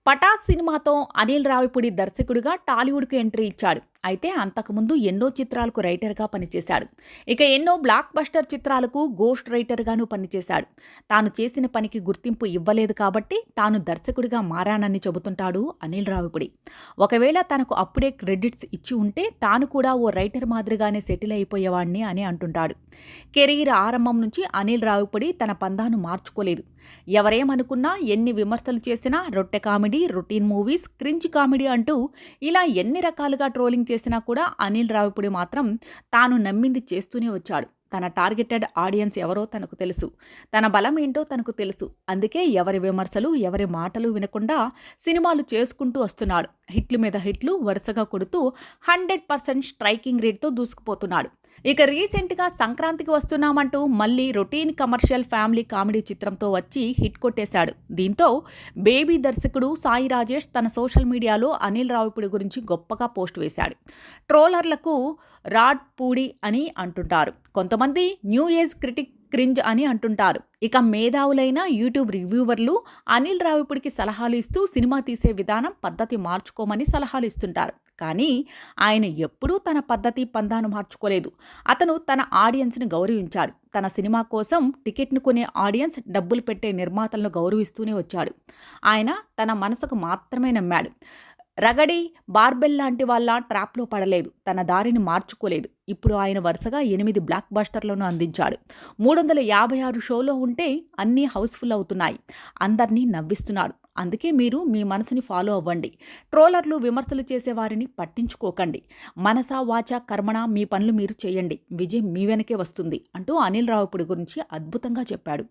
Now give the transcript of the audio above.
పటాస్ సినిమాతో అనిల్ రావిపూడి దర్శకుడిగా టాలీవుడ్కు ఎంట్రీ ఇచ్చాడు. అయితే అంతకుముందు ఎన్నో చిత్రాలకు రైటర్గా పనిచేశాడు. ఇక ఎన్నో బ్లాక్ బస్టర్ చిత్రాలకు గోస్ట్ రైటర్గాను పనిచేశాడు. తాను చేసిన పనికి గుర్తింపు ఇవ్వలేదు కాబట్టి తాను దర్శకుడిగా మారానని చెబుతుంటాడు అనిల్ రావిపూడి. ఒకవేళ తనకు అప్పుడే క్రెడిట్స్ ఇచ్చి ఉంటే తాను కూడా ఓ రైటర్ మాదిరిగానే సెటిల్ అయిపోయేవాడిని అని అంటుంటాడు. కెరీర్ ఆరంభం నుంచి అనిల్ రావిపూడి తన పందాను మార్చుకోలేదు. ఎవరేమనుకున్నా, ఎన్ని విమర్శలు చేసినా, రొట్టె comedy, routine movies, cringe comedy అంటూ ఇలా ఎన్ని రకాలుగా ట్రోలింగ్ చేసినా కూడా అనిల్ రావిపూడి మాత్రం తాను నమ్మింది చేస్తూనే వచ్చాడు. తన టార్గెటెడ్ ఆడియన్స్ ఎవరో తనకు తెలుసు. తన బలం ఏంటో తనకు తెలుసు. అందుకే ఎవరి విమర్శలు, ఎవరి మాటలు వినకుండా సినిమాలు చేసుకుంటూ వస్తున్నాడు. హిట్లు మీద హిట్లు వరుసగా కొడుతూ 100% స్ట్రైకింగ్ రేట్తో దూసుకుపోతున్నాడు. ఇక రీసెంట్గా సంక్రాంతికి వస్తున్నామంటూ మళ్ళీ రొటీన్ కమర్షియల్ ఫ్యామిలీ కామెడీ చిత్రంతో వచ్చి హిట్ కొట్టేశాడు. దీంతో బేబీ దర్శకుడు సాయి రాజేష్ తన సోషల్ మీడియాలో అనిల్ రావిపూడి గురించి గొప్పగా పోస్ట్ వేశాడు. ట్రోలర్లకు రాడ్ పూడి అని అంటుంటారు. కొంతమంది న్యూ ఏజ్ క్రిటిక్ క్రింజ్ అని అంటుంటారు. ఇక మేధావులైన యూట్యూబ్ రివ్యూవర్లు అనిల్ రావిపూడికి సలహాలు ఇస్తూ సినిమా తీసే విధానం, పద్ధతి మార్చుకోమని సలహాలు ఇస్తుంటారు. కానీ ఆయన ఎప్పుడూ తన పద్ధతి, పందాను మార్చుకోలేదు. అతను తన ఆడియన్స్ని గౌరవించాడు. తన సినిమా కోసం టికెట్ను కొనే ఆడియన్స్, డబ్బులు పెట్టే నిర్మాతలను గౌరవిస్తూనే వచ్చాడు. ఆయన తన మనసుకు మాత్రమే నమ్మాడు. రగడి, బార్బెల్ లాంటి వాళ్ళ ట్రాప్లో పడలేదు. తన దారిని మార్చుకోలేదు. ఇప్పుడు ఆయన వరుసగా 8 బ్లాక్ బస్టర్లను అందించాడు. 356 షోలో ఉంటే అన్నీ హౌస్ఫుల్ అవుతున్నాయి. అందరినీ నవ్విస్తున్నాడు. అందుకే మీరు మీ మనసుని ఫాలో అవ్వండి. ట్రోలర్లు, విమర్శలు చేసేవారిని పట్టించుకోకండి. మనసా వాచా కర్మణ మీ పనులు మీరు చేయండి. విజయం మీ వెనకే వస్తుంది అంటూ అనిల్ రావిపూడి గురించి అద్భుతంగా చెప్పాడు.